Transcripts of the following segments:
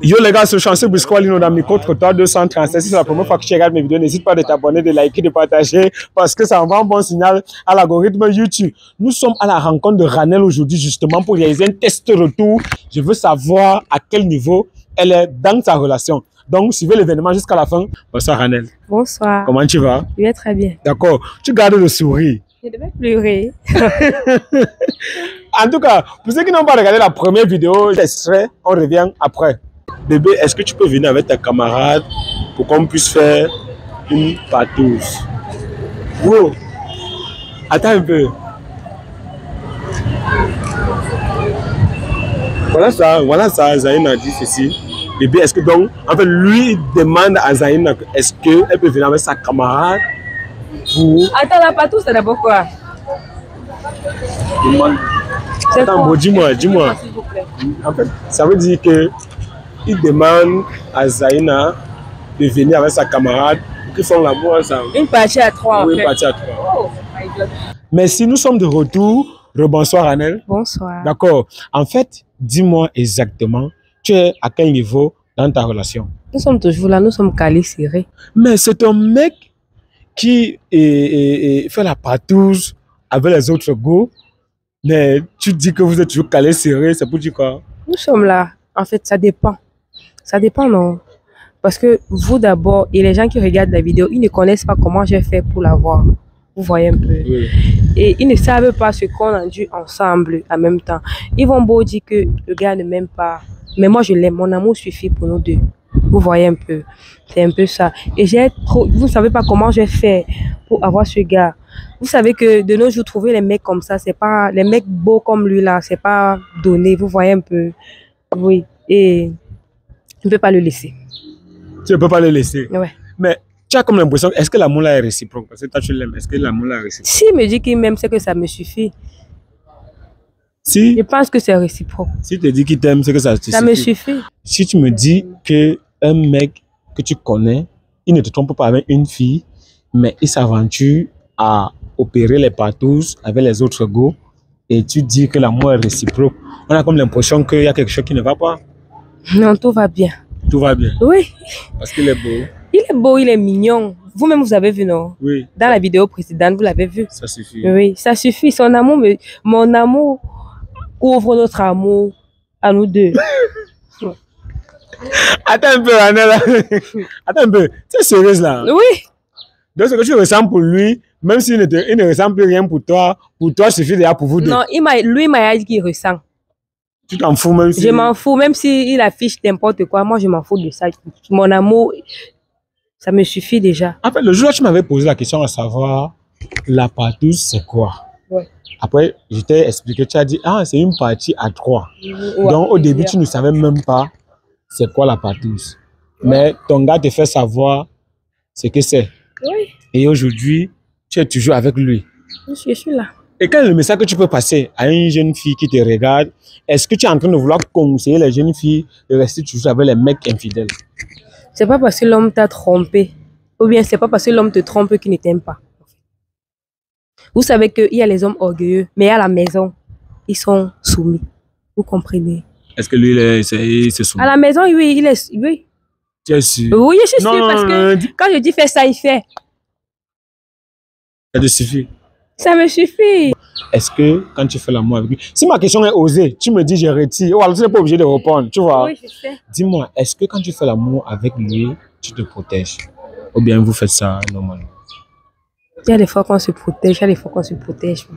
Yo les gars, c'est Chanceux Bisqualino dans micro trottoir 236. Si c'est la première fois que tu regardes mes vidéos, n'hésite pas de t'abonner, de liker, de partager parce que ça envoie un bon signal à l'algorithme YouTube. Nous sommes à la rencontre de Ranel aujourd'hui justement pour réaliser un test retour. Je veux savoir à quel niveau elle est dans sa relation. Donc, suivez l'événement jusqu'à la fin. Bonsoir Ranel. Bonsoir. Comment tu vas? Je vais très bien. D'accord. Tu gardes le sourire. Je devais pleurer. En tout cas, pour ceux qui n'ont pas regardé la première vidéo, l'extrait, on revient après. Bébé, est-ce que tu peux venir avec ta camarade pour qu'on puisse faire une partouze? Wow. Attends un peu. Voilà ça, Zayn a dit ceci. Bébé, est-ce que donc, en fait, lui il demande à Zayn, est-ce qu'elle peut venir avec sa camarade pour... Attends, la partouze, c'est d'abord quoi? Attends, bon, dis-moi. En fait, ça veut dire que il demande à Zaïna de venir avec sa camarade pour qu'ils font l'amour ensemble. Une partie à trois, oui, en fait. Une partie à trois. Oh my God. Merci, nous sommes de retour. Rebonsoir, Ranel. Bonsoir. D'accord. En fait, dis-moi exactement, tu es à quel niveau dans ta relation? Nous sommes toujours là, nous sommes calés, serrés. Mais c'est un mec qui fait la partouze avec les autres go, mais tu dis que vous êtes toujours calé serré, c'est pour dire quoi? Nous sommes là. En fait, ça dépend. Ça dépend, non? Parce que vous d'abord, et les gens qui regardent la vidéo, ils ne connaissent pas comment j'ai fait pour l'avoir. Vous voyez un peu. Oui. Et ils ne savent pas ce qu'on a dû ensemble en même temps. Ils vont beau dire que le gars ne m'aime pas. Mais moi, je l'aime. Mon amour suffit pour nous deux. Vous voyez un peu. C'est un peu ça. Et vous ne savez pas comment j'ai fait pour avoir ce gars. Vous savez que de nos jours, trouver les mecs comme ça, c'est pas... Les mecs beaux comme lui là, c'est pas donné. Vous voyez un peu. Oui. Et je ne peux pas le laisser. Tu ne peux pas le laisser. Ouais. Mais tu as comme l'impression, est-ce que l'amour là est réciproque? Parce que toi tu l'aimes, est-ce que l'amour là est réciproque? S'il me dit qu'il m'aime, c'est que ça me suffit. Si, Je pense que c'est réciproque. si tu dis qu'il t'aime, c'est que ça te Ça suffit. me suffit. Si tu me dis que un mec que tu connais, il ne te trompe pas avec une fille, mais il s'aventure à opérer les partous avec les autres go, et tu dis que l'amour est réciproque, on a comme l'impression qu'il y a quelque chose qui ne va pas. Non, tout va bien. Tout va bien. Oui. Parce qu'il est beau. Il est beau, il est mignon. Vous-même, vous avez vu, non? Oui. Dans la vidéo précédente, vous l'avez vu. Ça suffit. Oui, ça suffit. Son amour, mon amour couvre notre amour à nous deux. Attends un peu, Anna. Attends un peu. Tu es sérieuse là? Oui. Donc ce que tu ressens pour lui, même s'il il ne ressent plus rien pour toi suffit déjà pour vous deux. Non, lui m'a dit qu'il ressent. Tu t'en fous même si... Je m'en fous, même s'il affiche n'importe quoi, moi je m'en fous de ça. Mon amour, ça me suffit déjà. En fait, le jour où tu m'avais posé la question à savoir, la partouze c'est quoi? Ouais. Après, je t'ai expliqué, tu as dit, ah, c'est une partie à trois. Ouais. Donc au début, tu ne savais même pas c'est quoi la partouze. Ouais. Mais ton gars te fait savoir ce que c'est. Oui. Et aujourd'hui, tu es toujours avec lui. Je suis là. Et quel est le message que tu peux passer à une jeune fille qui te regarde? Est-ce que tu es en train de vouloir conseiller les jeunes filles de rester toujours avec les mecs infidèles? C'est pas parce que l'homme t'a trompé, ou bien c'est pas parce que l'homme te trompe qu'il ne t'aime pas. Vous savez qu'il y a les hommes orgueilleux, mais à la maison, ils sont soumis. Vous comprenez? Est-ce que lui, il se soumet? À la maison, oui, il est... Oui. Tu es sûr? Oui, je suis sûre parce que quand je dis fais ça, il fait. Ça te suffit? Ça me suffit. Est-ce que quand tu fais l'amour avec lui, si ma question est osée, tu me dis je retire, ou alors tu n'es pas obligé de répondre, tu vois? Oui, je sais. Dis-moi, est-ce que quand tu fais l'amour avec lui, tu te protèges? Ou bien vous faites ça normalement? Il y a des fois qu'on se protège, il y a des fois qu'on se protège.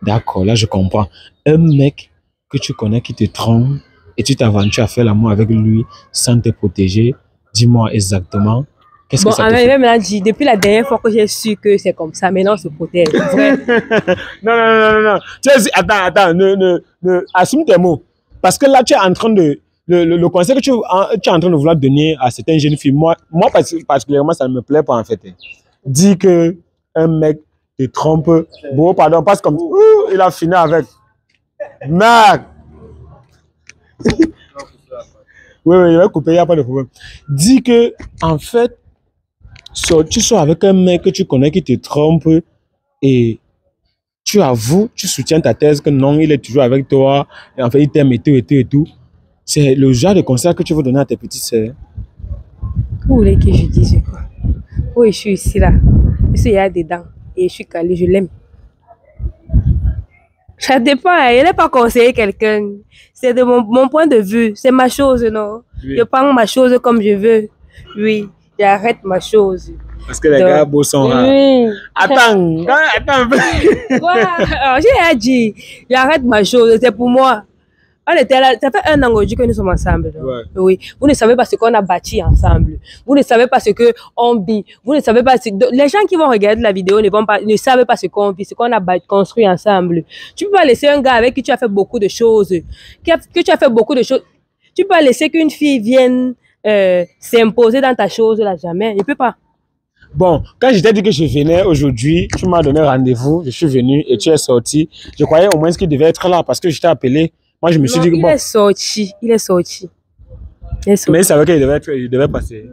D'accord, là je comprends. Un mec que tu connais qui te trompe et tu t'aventures à faire l'amour avec lui sans te protéger, dis-moi exactement. Qu'est-ce que ça te fait? Même dit, depuis la dernière fois que j'ai su que c'est comme ça, maintenant on se protège. Vrai. Non. Attends, assume tes mots. Parce que là, tu es en train de... Le conseil que tu es en train de vouloir donner à certaines jeunes filles, moi particulièrement, ça ne me plaît pas en fait. Dis que un mec te trompe. Bon, pardon, parce que comme... il a fini avec... Mec. Oui, il va couper, il n'y a pas de problème. Dis que, en fait, tu sors avec un mec que tu connais qui te trompe et tu avoues, tu soutiens ta thèse que non, il est toujours avec toi, et en fait, il t'aime et tout. C'est le genre de conseil que tu veux donner à tes petites sœurs. Vous voulez que je dise quoi? Oui, je suis ici là. Je suis là dedans. Et je suis calée, je l'aime. Ça dépend, hein. Je n'ai pas conseillé quelqu'un. C'est de mon point de vue. C'est ma chose, non? Oui. Je prends ma chose comme je veux. Oui, j'arrête ma chose. Parce que les Donc, gars beaux sont rares. oui. Attends un peu. Voilà. J'ai dit, j'arrête ma chose. C'est pour moi. On était là, ça fait 1 an aujourd'hui que nous sommes ensemble. Non? Ouais. Oui. Vous ne savez pas ce qu'on a bâti ensemble. Vous ne savez pas ce qu'on vit. Vous ne savez pas les gens qui vont regarder la vidéo ne savent pas ce qu'on vit, ce qu'on a construit ensemble. Tu peux pas laisser un gars avec qui tu as fait beaucoup de choses, que tu as fait beaucoup de choses. Tu peux pas laisser qu'une fille vienne s'imposer dans ta chose là, jamais. Je peux pas. Bon, quand je t'ai dit que je venais aujourd'hui, tu m'as donné rendez-vous, je suis venu et tu es sorti. Je croyais au moins qu'il devait être là parce que je t'ai appelé. Moi, je me suis dit que il bon. est sorti. Il est sorti. Mais il savait qu'il devait passer.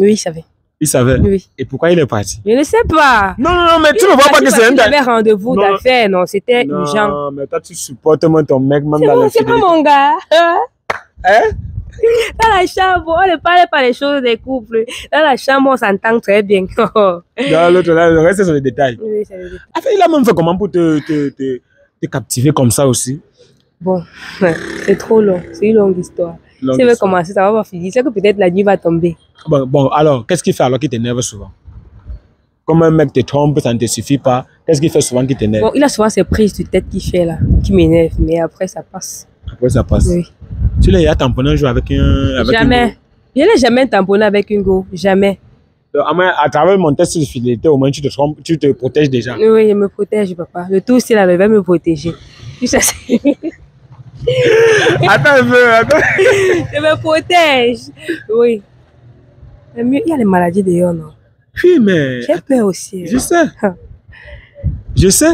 Oui, il savait. Il savait. Oui. Et pourquoi il est parti? Je ne sais pas. Non, mais tu ne vois pas que c'est un... Il avait rendez-vous d'affaires, non, c'était urgent. Non, mais toi, tu supportes moi ton mec, même C'est dans bon, la c'est pas fidélité. mon gars. Hein? Dans la chambre, on ne parle pas des choses des couples. Dans la chambre, on s'entend très bien. Dans l'autre, là, le reste, c'est sur les détails. Oui, c'est le détail. Enfin, il a même fait comment pour te captiver comme ça aussi? Bon, c'est trop long. C'est une longue histoire. Si tu veux commencer, ça va pas finir. C'est que peut-être la nuit va tomber. Bon, alors, qu'est-ce qu'il fait alors qu'il t'énerve souvent? Comme un mec te trompe, ça ne te suffit pas. Qu'est-ce qu'il fait souvent qui t'énerve? Bon, il a souvent ses prises de tête qu'il fait là, qui m'énervent, mais après ça passe. Après, ça passe. Oui. Tu l'as tamponné un jour avec un... Jamais. Je n'ai jamais tamponné avec une go. Jamais. À travers mon test de fidélité, au moins tu te trompes, tu te protèges déjà. Oui, je me protège, papa. Le tout, c'est là, je vais me protéger. Tu sais, Attends un peu, attends. je me protège. Oui. Mais mieux, il y a les maladies dehors, non? Oui, mais... J'ai peur aussi. Je sais. Je sais.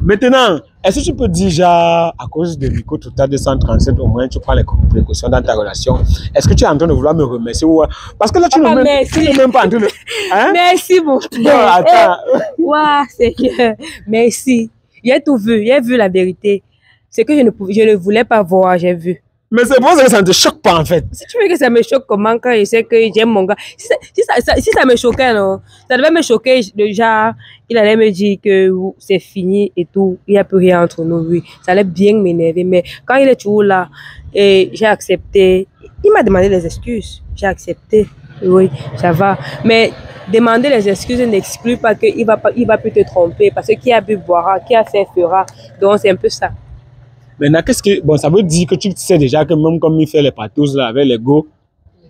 Maintenant, est-ce que tu peux dire, genre, à cause de Nico Total 237, au moins tu prends les précautions dans ta relation? Est-ce que tu es en train de vouloir me remercier ou... Parce que là, tu n'es même pas en train de... Hein? Merci, mon frère. Non, attends. Waouh, Seigneur. Merci. J'ai tout vu. J'ai vu la vérité. Ce que je ne voulais pas voir, j'ai vu. Mais c'est pour ça que ça ne te choque pas, en fait. Si tu veux que ça me choque comment quand je sais que j'aime mon gars. Si ça me choquait, non, ça devait me choquer. Déjà, il allait me dire que c'est fini et tout. Il n'y a plus rien entre nous, oui. Ça allait bien m'énerver. Mais quand il est toujours là, et j'ai accepté. Il m'a demandé des excuses. J'ai accepté. Oui, ça va. Mais demander les excuses n'exclut pas qu'il va plus te tromper. Parce que qui a bu boira, qui a fait fera. Donc, c'est un peu ça. Maintenant, qu'est-ce que... Bon, ça veut dire que tu sais déjà que même comme il fait les patous là, avec les go,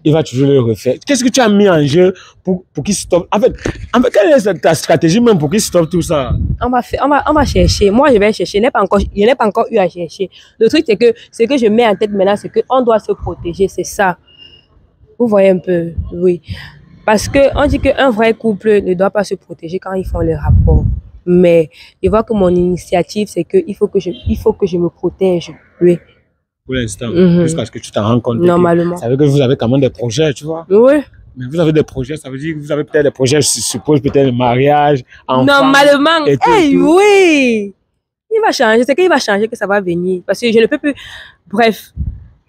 il va toujours le refaire. Qu'est-ce que tu as mis en jeu pour qu'il stoppe? En fait, quelle est ta stratégie même pour qu'il stoppe tout ça? On va chercher. Moi, je vais chercher. Je n'ai pas encore eu à chercher. Le truc, c'est que ce que je mets en tête maintenant, c'est qu'on doit se protéger. C'est ça. Vous voyez un peu? Oui. Parce qu'on dit qu'un vrai couple ne doit pas se protéger quand ils font le rapport. Mais je vois que mon initiative, c'est qu'il faut que je me protège. Oui. Pour l'instant, jusqu'à ce que tu t'en rends compte. Normalement. Ça veut dire que vous avez quand même des projets, tu vois. Oui. Mais vous avez des projets, ça veut dire que vous avez peut-être des projets, je suppose, peut-être le mariage, enfants. Normalement. Et tout, Hey, tout. oui. Il va changer. C'est qu'il va changer, que ça va venir. Parce que je ne peux plus. Bref,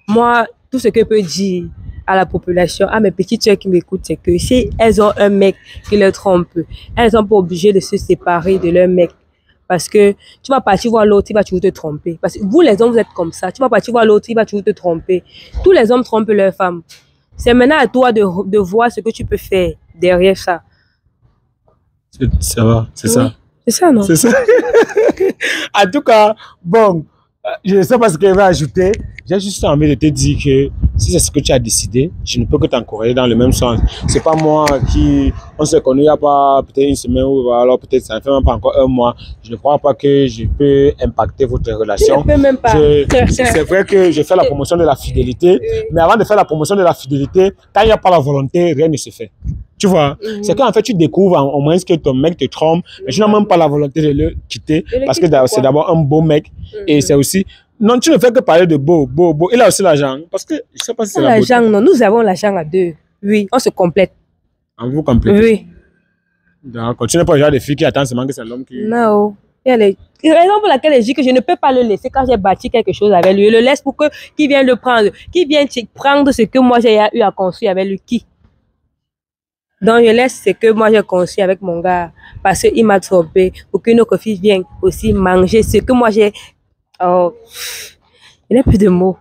moi, tout ce que je peux dire à la population, à mes petites soeurs qui m'écoutent, c'est que si elles ont un mec qui les trompe, elles sont pas obligées de se séparer de leur mec. Parce que tu vas partir voir l'autre, il va toujours te tromper. Parce que vous, les hommes, vous êtes comme ça. Tu vas partir voir l'autre, il va toujours te tromper. Tous les hommes trompent leurs femmes. C'est maintenant à toi de voir ce que tu peux faire derrière ça. Ça va, c'est Oui. ça. C'est ça, non? C'est ça. En tout cas, bon, je ne sais pas ce qu'elle va ajouter. J'ai juste envie de te dire que si c'est ce que tu as décidé, je ne peux que t'encourager dans le même sens. C'est pas moi qui, on s'est connus il n'y a pas peut-être une semaine ou alors peut-être ça ne fait même pas encore 1 mois. Je ne crois pas que je peux impacter votre relation. Je ne peux même pas. C'est vrai que je fais la promotion de la fidélité, mais avant de faire la promotion de la fidélité, quand il n'y a pas la volonté, rien ne se fait. Tu vois, c'est qu'en fait, tu découvres au moins que ton mec te trompe, mais tu n'as même pas la volonté de le quitter parce que c'est d'abord un beau mec et c'est aussi. Non, tu ne fais que parler de beau. Il a aussi l'argent. Parce que je ne sais pas si c'est la l'argent, non. Nous avons l'argent à deux. Oui, on se complète. En vous complétez. Oui. D'accord. Tu n'es pas le genre de fille qui attend seulement que c'est l'homme qui. Non. Il y a les raisons pour laquelle je dis que je ne peux pas le laisser quand j'ai bâti quelque chose avec lui. Je le laisse pour que qui vienne le prendre, qui vienne prendre ce que moi j'ai eu à construire avec lui, qui. Donc je laisse ce que moi j'ai construit avec mon gars parce qu'il m'a trompé pour que notre fille vienne aussi manger ce que moi j'ai. Oh, il n'y a plus de mots.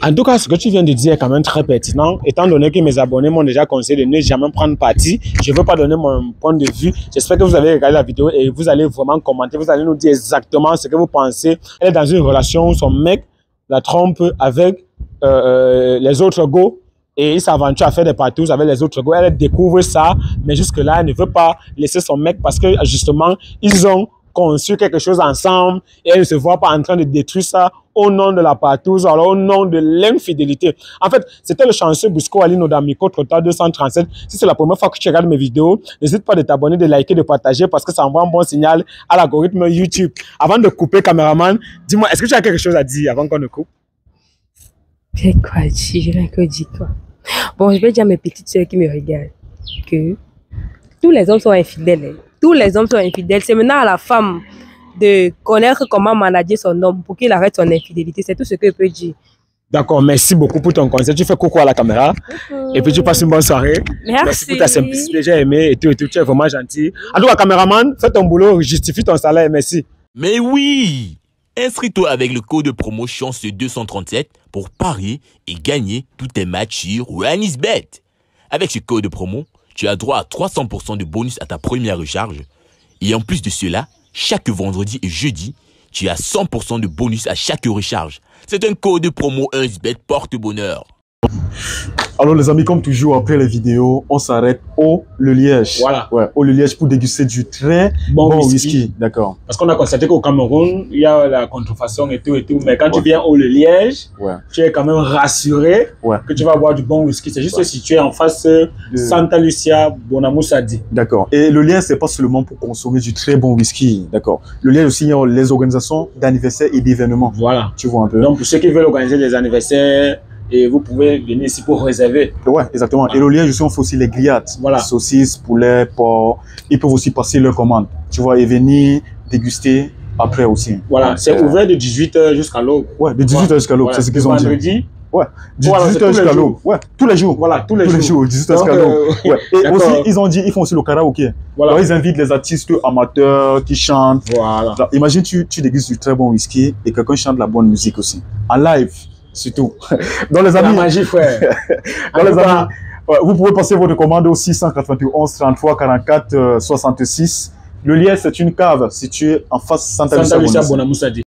En tout cas, ce que tu viens de dire est quand même très pertinent, étant donné que mes abonnés m'ont déjà conseillé de ne jamais prendre parti. Je ne veux pas donner mon point de vue. J'espère que vous avez regardé la vidéo et vous allez vraiment commenter. Vous allez nous dire exactement ce que vous pensez. Elle est dans une relation où son mec la trompe avec les autres go et il s'aventure à faire des partous avec les autres go. Elle découvre ça, mais jusque-là, elle ne veut pas laisser son mec parce que justement, ils ont conçu quelque chose ensemble et elle ne se voit pas en train de détruire ça au nom de la partouze, alors au nom de l'infidélité. En fait, c'était le chanceux Busco Ali Nodamiko Trota 237. Si c'est la première fois que tu regardes mes vidéos, n'hésite pas de t'abonner, de liker, de partager parce que ça envoie un bon signal à l'algorithme YouTube. Avant de couper, caméraman, dis-moi, est-ce que tu as quelque chose à dire avant qu'on ne coupe? J'ai quoi dire? Je vais que dire quoi? Bon, je vais dire à mes petites soeurs qui me regardent que tous les hommes sont infidèles. Tous les hommes sont infidèles. C'est maintenant à la femme de connaître comment manager son homme pour qu'il arrête son infidélité. C'est tout ce que je peux dire. D'accord, merci beaucoup pour ton conseil. Tu fais coucou à la caméra et puis tu passes une bonne soirée. Merci pour ta simplicité, j'ai aimé et tout, tu es vraiment gentil. En tout cas, caméraman, fais ton boulot, justifie ton salaire, merci. Mais oui! Inscris-toi avec le code de promo Chance 237 pour parier et gagner tous tes matchs sur OneXBet. Avec ce code de promo, tu as droit à 300% de bonus à ta première recharge. Et en plus de cela, chaque vendredi et jeudi, tu as 100% de bonus à chaque recharge. C'est un code de promo OneXBet porte-bonheur. Alors les amis, comme toujours après les vidéos, on s'arrête au Le Liège. Voilà. Ouais, au Le Liège pour déguster du très bon whisky. D'accord. Parce qu'on a constaté qu'au Cameroun, il y a la contrefaçon et tout. Mais quand tu viens au Le Liège, tu es quand même rassuré que tu vas boire du bon whisky. C'est juste situé en face de Santa Lucia Bonamoussadi. D'accord. Et le Liège, c'est pas seulement pour consommer du très bon whisky. D'accord. Le Liège aussi, il y a les organisations d'anniversaires et d'événements. Voilà. Tu vois un peu. Donc pour ceux qui veulent organiser des anniversaires, et vous pouvez venir ici pour réserver. Ouais, exactement. Et le Liège aussi, on fait aussi les grillades. Voilà. Saucisses, poulet, porc. Ils peuvent aussi passer leur commande. Tu vois, et venir déguster après aussi. Voilà, c'est ouvert de 18h jusqu'à l'aube. Ouais, de 18h jusqu'à l'aube, c'est ce qu'ils ont dit. Vendredi. Ouais, de 18h jusqu'à l'aube. Ouais, tous les jours. Voilà, tous les jours. 18h jusqu'à l'aube. Ouais. Et aussi, ils ont dit, ils font aussi le karaoké. Voilà. Alors, ils invitent les artistes amateurs qui chantent. Voilà. Alors, imagine, tu dégustes du très bon whisky et quelqu'un chante de la bonne musique aussi. En live. C'est tout. Dans les amis, la magie, frère. Dans les amis, vous pouvez passer votre commande au 691 33 44 66. Le Liège, c'est une cave située en face Santa Lucia Bonamoussadi.